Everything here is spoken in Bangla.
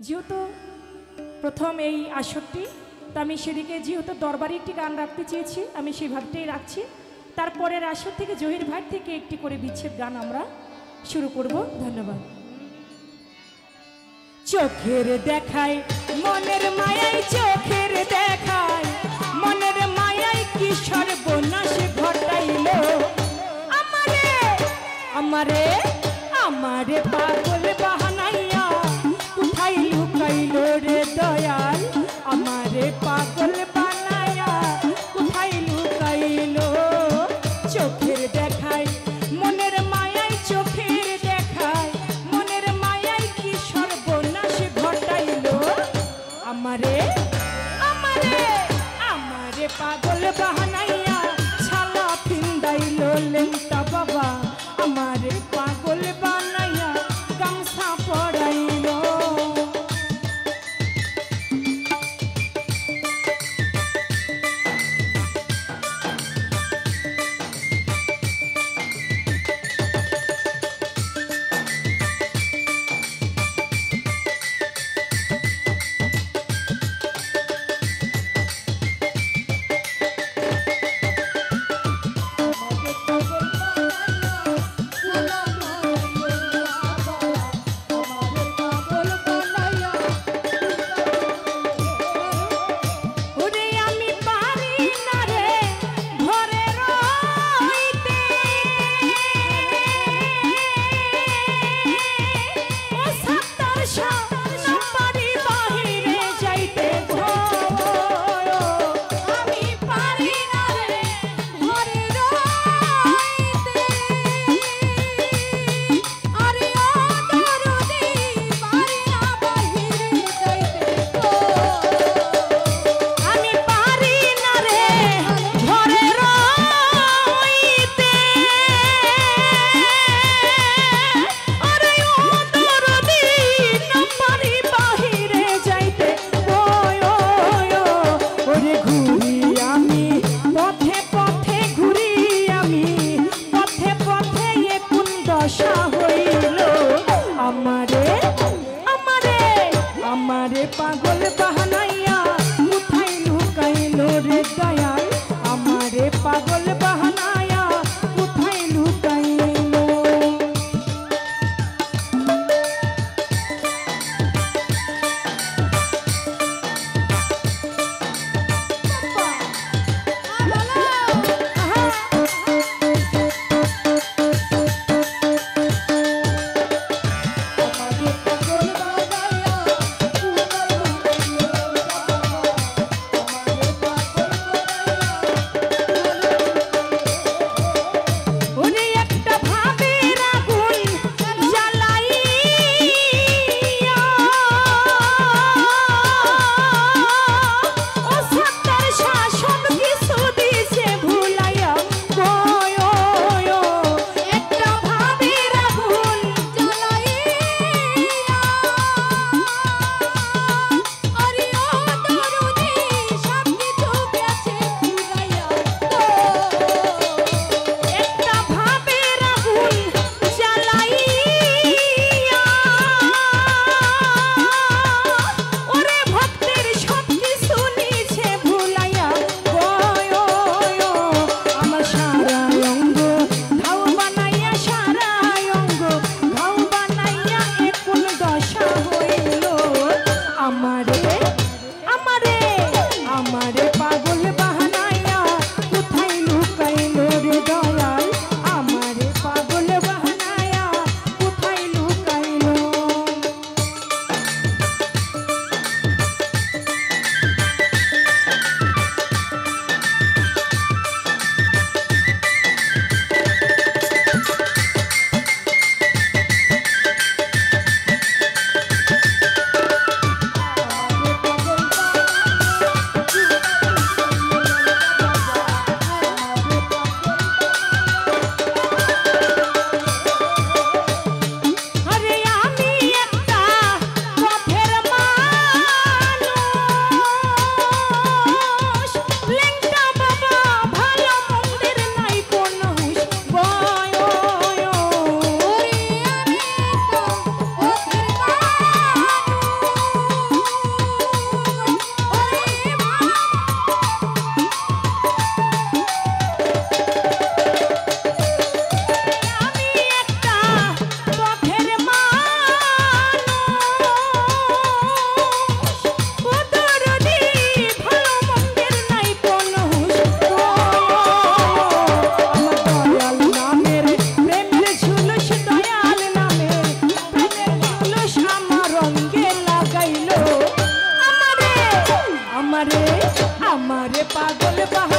যেহেতু প্রথম এই আসরটি, তো আমি সেদিকে যেহেতু দরবারে একটি গান রাখতে চেয়েছি, আমি সেই ভাবটাই রাখছি। তারপরের আসর থেকে জহির ভাই থেকে একটি করে বিচ্ছেদ গান আমরা শুরু করব। ধন্যবাদ। চোখের দেখায় মনের মায়ায়, চোখের দেখায় মনের মায়ায় কি সর্বনাশ ঘটাইল আমারে আমারে আমারে পাগল বাহানাইয়া কোথায় লুকাইল রে দয়াল, আমারে পাগল বানাইয়া কোথায় লুকাইল। চোখের দেখায় মনের মায়ায়, চোখের দেখায় মনের মায়ায় কি সর্বনাশ ঘটাইল আমারে আমারে আমারে পাগল বাহানাইয়া ছালা ফিন্দাইল লেংটা বাবা, আমারে পাগল বানাইয়া গামছা পরাইল। পাগল বাহানাইয়া কোথায় লুকাইল রে দয়াল, আমারে পাগল বাহানাইয়া কোথায় লুকাইল। বাহার